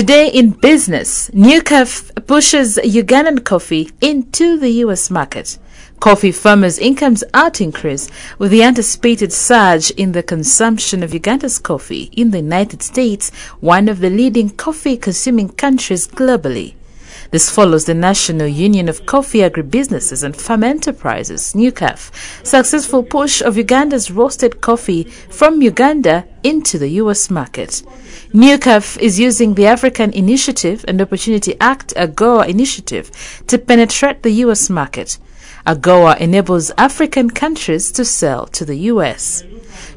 Today in business, Newcaf pushes Ugandan coffee into the U.S. market. Coffee farmers' incomes are to increase with the anticipated surge in the consumption of Uganda's coffee in the United States, one of the leading coffee-consuming countries globally. This follows the National Union of Coffee Agribusinesses and Farm Enterprises, NUCAF, successful push of Uganda's roasted coffee from Uganda into the U.S. market. NUCAF is using the African Initiative and Opportunity Act AGOA initiative to penetrate the U.S. market. AGOA enables African countries to sell to the U.S.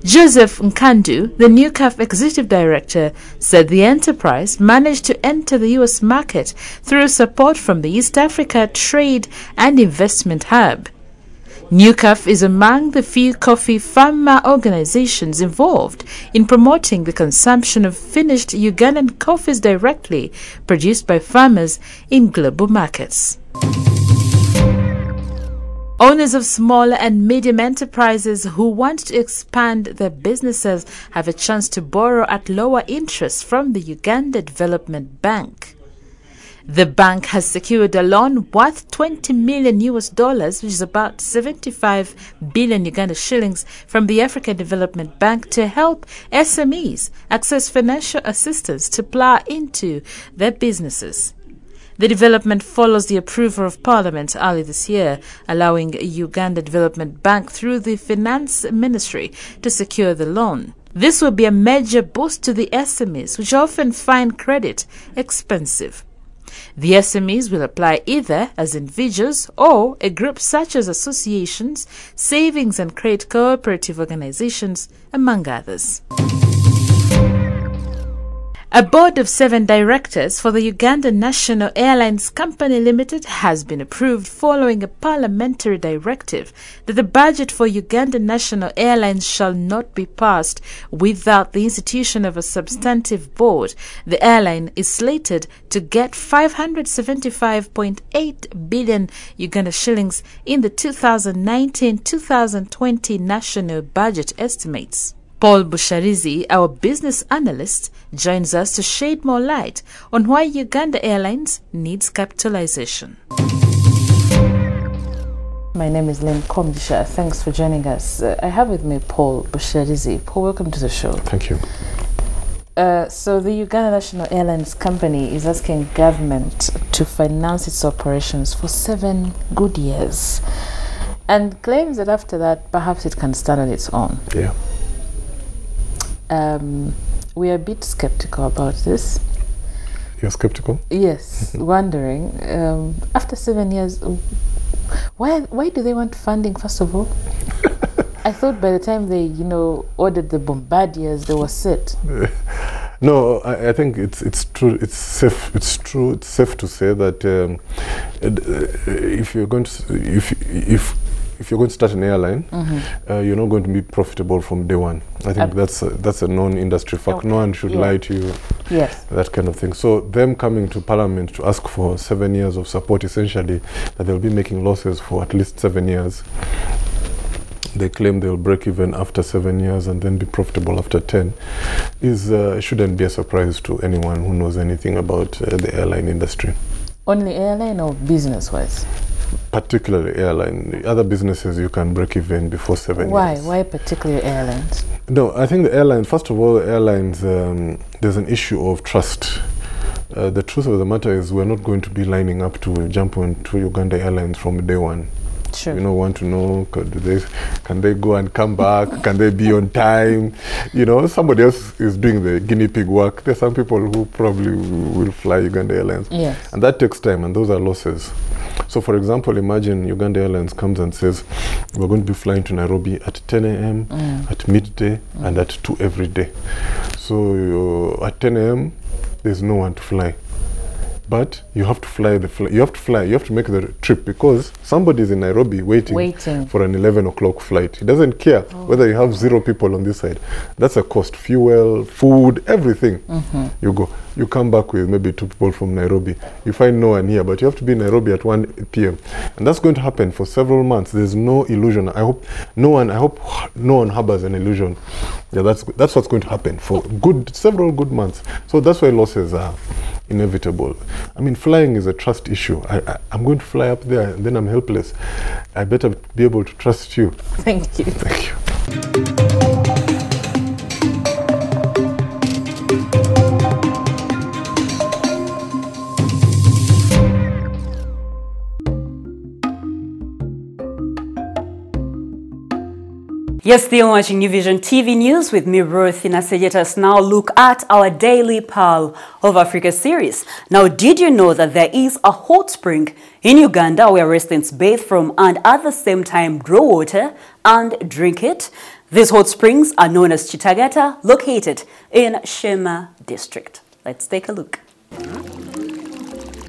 Joseph Nkandu, the NUCAF executive director, said the enterprise managed to enter the U.S. market through support from the East Africa Trade and Investment Hub. NUCAF is among the few coffee farmer organizations involved in promoting the consumption of finished Ugandan coffees directly produced by farmers in global markets. Owners of small and medium enterprises who want to expand their businesses have a chance to borrow at lower interest from the Uganda Development Bank. The bank has secured a loan worth $20 million, which is about 75 billion Uganda shillings, from the African Development Bank to help SMEs access financial assistance to plow into their businesses. The development follows the approval of Parliament early this year, allowing Uganda Development Bank through the Finance Ministry to secure the loan. This will be a major boost to the SMEs, which often find credit expensive. The SMEs will apply either as individuals or a group such as associations, savings and credit cooperative organizations, among others. A board of 7 directors for the Uganda National Airlines Company Limited has been approved following a parliamentary directive that the budget for Uganda National Airlines shall not be passed without the institution of a substantive board. The airline is slated to get 575.8 billion Uganda shillings in the 2019-2020 national budget estimates. Paul Busharizi, our business analyst, joins us to shed more light on why Uganda Airlines needs capitalization. My name is Lynn Komjisha. Thanks for joining us. I have with me Paul Busharizi. Paul, welcome to the show. Thank you. So the Uganda National Airlines Company is asking government to finance its operations for 7 good years and claims that after that perhaps it can stand on its own. Yeah. We are a bit skeptical about this. You're skeptical? Yes, wondering, after 7 years, why do they want funding, first of all? I thought by the time they, ordered the bombardiers, they were set. No, I think it's true. It's safe to say that if you're going to if you're going to start an airline, you're not going to be profitable from day one. I think that's a non-industry fact. Okay. No one should lie to you. Yes. That kind of thing. So them coming to Parliament to ask for 7 years of support, essentially, that they'll be making losses for at least 7 years. They claim they'll break even after 7 years and then be profitable after 10. Shouldn't be a surprise to anyone who knows anything about the airline industry. Only airline or business-wise? Particularly airline. Other businesses you can break even before 7 years. Why particularly airlines? No, I think the airline, first of all, airlines, there's an issue of trust. The truth of the matter is we're not going to be lining up to jump onto Uganda Airlines from day one. Sure. Want to know, can they go and come back? Can they be on time? Somebody else is doing the guinea pig work. There's some people who probably will fly Uganda Airlines. Yes. And that takes time, and those are losses. So, for example, imagine Uganda Airlines comes and says, we're going to be flying to Nairobi at 10 a.m., at midday, and at 2 every day. So, at 10 a.m., there's no one to fly. But you have to fly you have to make the trip because somebody is in Nairobi waiting for an 11 o'clock flight. He doesn't care whether you have 0 people on this side. That's a cost. Fuel, food, everything. You go. You come back with maybe 2 people from Nairobi. You find no one here, but you have to be in Nairobi at 1 p.m. And that's going to happen for several months. There's no illusion. I hope no one harbors an illusion. Yeah, that's what's going to happen for several good months. So that's why losses are inevitable. I mean, flying is a trust issue. I'm going to fly up there and then I'm helpless. I better be able to trust you. Thank you. Thank you. You're still watching New Vision TV News with me, Ruth. Let us now look at our daily Pearl of Africa series. Now, did you know that there is a hot spring in Uganda where residents bathe from and at the same time draw water and drink it? These hot springs are known as Kitagata, located in Shema district. Let's take a look.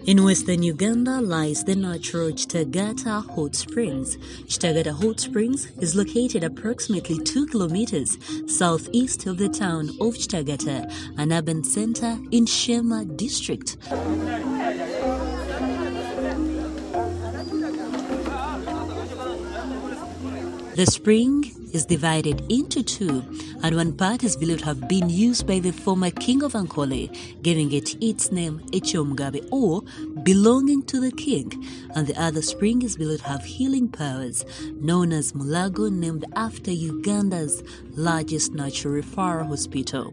In western Uganda lies the natural Kitagata Hot Springs. Kitagata Hot Springs is located approximately 2 kilometers southeast of the town of Kitagata, an urban center in Shema district. The spring is divided into two, and one part is believed to have been used by the former king of Ankole, giving it its name Echomgabe, or belonging to the king, and the other spring is believed to have healing powers, known as Mulago, named after Uganda's largest natural referral hospital.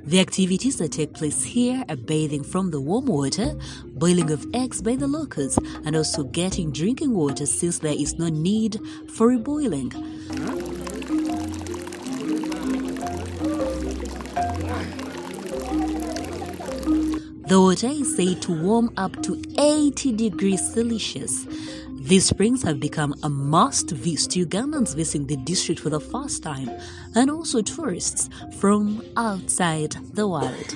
The activities that take place here are bathing from the warm water, boiling of eggs by the locals, and also getting drinking water since there is no need for reboiling. The water is said to warm up to 80 degrees Celsius. These springs have become a must-visit to Ugandans visiting the district for the first time, and also tourists from outside the world.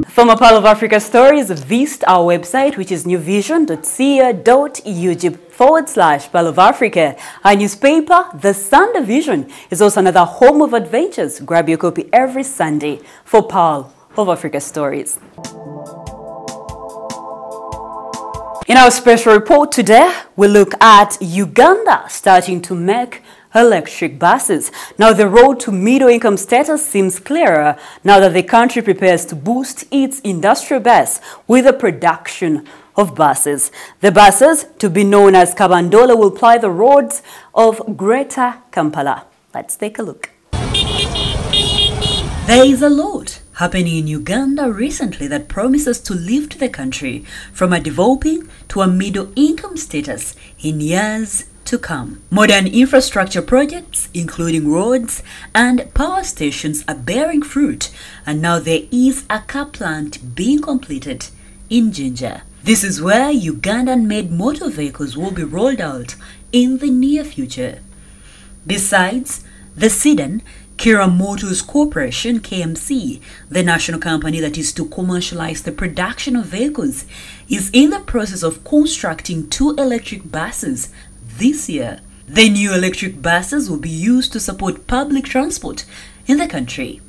For more Pearl of Africa stories, visit our website, which is newvision.co.ug/Pearl of Africa. Our newspaper, The Sunday Vision, is also another home of adventures. Grab your copy every Sunday for Pearl of Africa stories. In our special report today, we look at Uganda starting to make electric buses. Now, the road to middle-income status seems clearer now that the country prepares to boost its industrial base with the production of buses. The buses, to be known as Kabandole, will ply the roads of Greater Kampala. Let's take a look. There is a lot happening in Uganda recently that promises to lift the country from a developing to a middle-income status in years to come. Modern infrastructure projects, including roads and power stations, are bearing fruit, and now there is a car plant being completed in Jinja. This is where Ugandan-made motor vehicles will be rolled out in the near future. Besides the sedan, Kira Motors Corporation, KMC, the national company that is to commercialize the production of vehicles, is in the process of constructing 2 electric buses this year. The new electric buses will be used to support public transport in the country.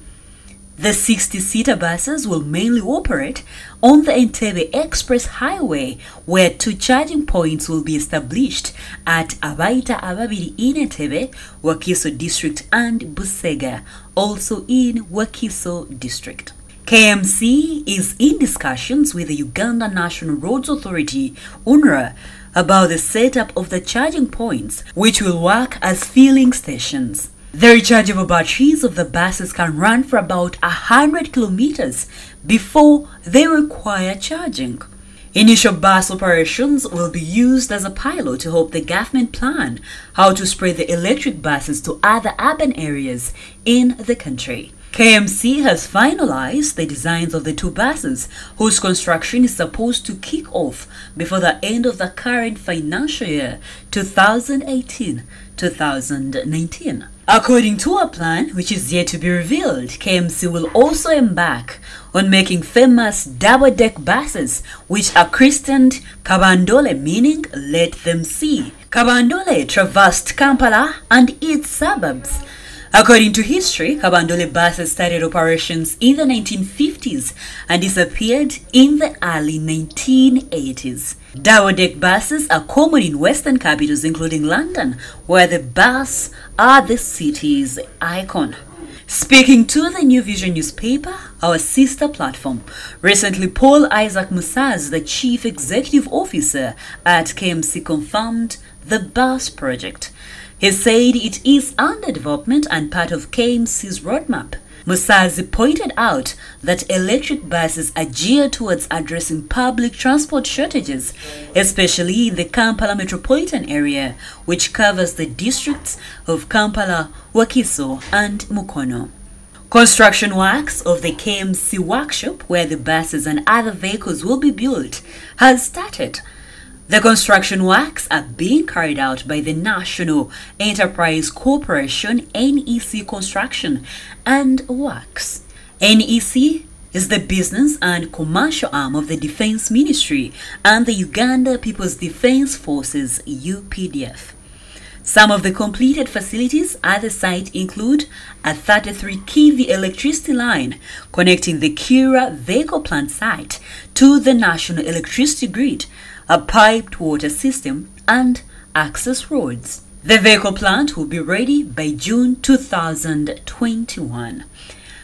The 60-seater buses will mainly operate on the Entebbe Express Highway, where 2 charging points will be established at Abaita Ababiri in Entebbe, Wakiso District, and Busega, also in Wakiso District. KMC is in discussions with the Uganda National Roads Authority, UNRA, about the setup of the charging points, which will work as filling stations. The rechargeable batteries of the buses can run for about 100 kilometers before they require charging. Initial bus operations will be used as a pilot to help the government plan how to spread the electric buses to other urban areas in the country. KMC has finalized the designs of the 2 buses, whose construction is supposed to kick off before the end of the current financial year, 2018-2019. According to a plan, which is yet to be revealed, KMC will also embark on making famous double-deck buses, which are christened Kabandole, meaning let them see. Kabandole traversed Kampala and its suburbs According to history, Kabandole buses started operations in the 1950s and disappeared in the early 1980s. Double-deck buses are common in Western capitals including London, where the bus are the city's icon. Speaking to the New Vision newspaper, our sister platform, recently Paul Isaac Musaz, the Chief Executive Officer at KMC, confirmed the bus project. He said it is under development and part of KMC's roadmap. Musazi pointed out that electric buses are geared towards addressing public transport shortages, especially in the Kampala metropolitan area, which covers the districts of Kampala, Wakiso, and Mukono. Construction works of the KMC workshop, where the buses and other vehicles will be built, has started. The construction works are being carried out by the National Enterprise Corporation NEC Construction and Works. NEC is the business and commercial arm of the Defense Ministry and the Uganda People's Defense Forces UPDF. Some of the completed facilities at the site include a 33 kV electricity line connecting the Kira vehicle plant site to the national electricity grid, a piped water system, and access roads. The vehicle plant will be ready by June 2021.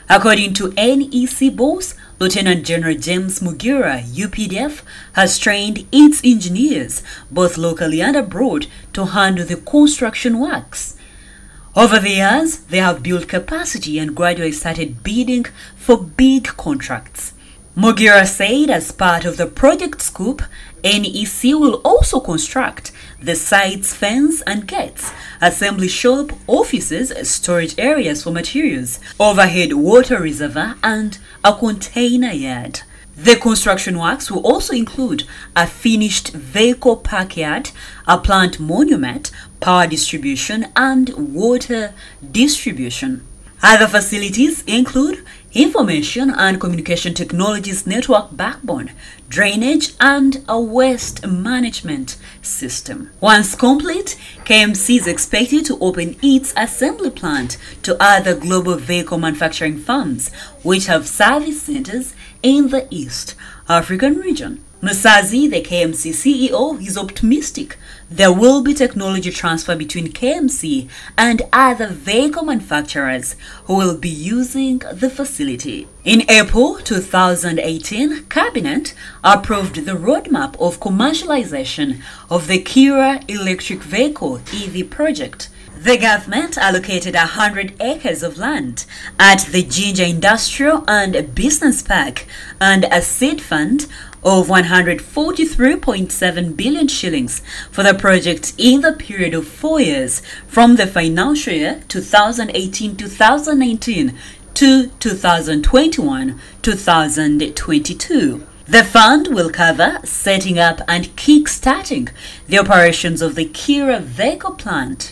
According to NEC boss, Lieutenant General James Mugira, UPDF has trained its engineers, both locally and abroad, to handle the construction works. Over the years, they have built capacity and gradually started bidding for big contracts. Mugira said as part of the project scope, NEC will also construct the site's fence and gates, assembly shop, offices, storage areas for materials, overhead water reservoir, and a container yard. The construction works will also include a finished vehicle parkyard, a plant monument, power distribution, and water distribution. Other facilities include information and communication technologies network backbone, drainage, and a waste management system. Once complete, KMC is expected to open its assembly plant to other global vehicle manufacturing firms, which have service centers in the East African region. Musazi, the KMC CEO, is optimistic there will be technology transfer between KMC and other vehicle manufacturers who will be using the facility. In April 2018, Cabinet approved the roadmap of commercialization of the Kira electric vehicle EV project. The government allocated 100 acres of land at the Jinja Industrial and Business Park and a seed fund of 143.7 billion shillings for the project in the period of 4 years from the financial year 2018-2019 to 2021-2022. The fund will cover setting up and kick-starting the operations of the Kira vehicle plant.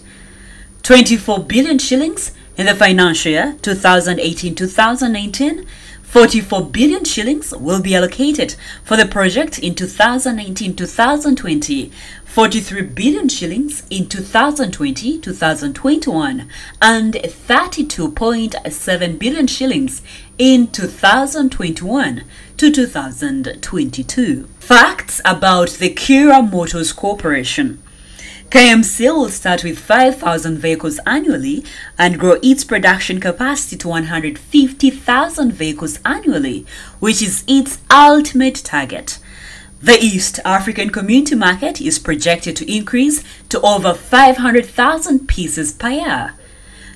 24 billion shillings in the financial year 2018-2019. 44 billion shillings will be allocated for the project in 2019-2020, 43 billion shillings in 2020-2021, and 32.7 billion shillings in 2021-2022. Facts about the Kira Motors Corporation. KMC will start with 5,000 vehicles annually and grow its production capacity to 150,000 vehicles annually, which is its ultimate target. The East African community market is projected to increase to over 500,000 pieces per year.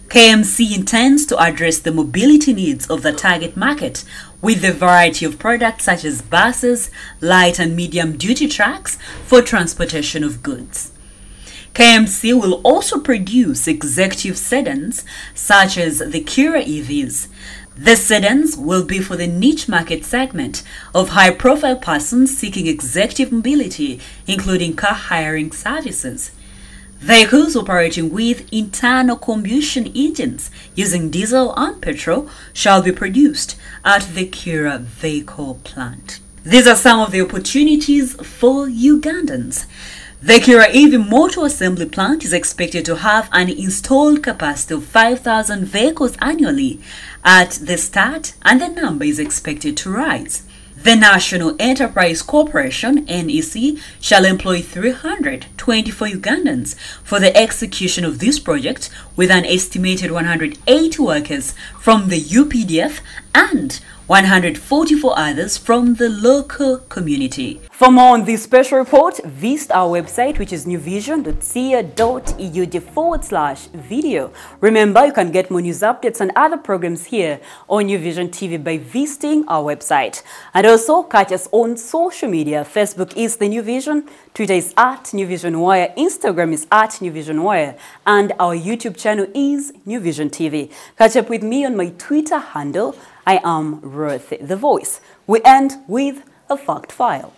KMC intends to address the mobility needs of the target market with a variety of products such as buses, light and medium duty trucks for transportation of goods. KMC will also produce executive sedans such as the Kira EVs. The sedans will be for the niche market segment of high-profile persons seeking executive mobility, including car hiring services. Vehicles operating with internal combustion engines using diesel and petrol shall be produced at the Kira vehicle plant. These are some of the opportunities for Ugandans. The Kiraivi Motor Assembly Plant is expected to have an installed capacity of 5,000 vehicles annually at the start, and the number is expected to rise. The National Enterprise Corporation, NEC, shall employ 324 Ugandans for the execution of this project, with an estimated 180 workers from the UPDF and 144 others from the local community. For more on this special report, visit our website, which is newvision.co.ug/video. Remember, you can get more news updates and other programs here on New Vision TV by visiting our website. And also catch us on social media. Facebook is the New Vision, Twitter is @NewVisionWire, Instagram is @NewVisionWire, and our YouTube channel is New Vision TV. Catch up with me on my Twitter handle. I am Ruth the Voice. We end with a fact file.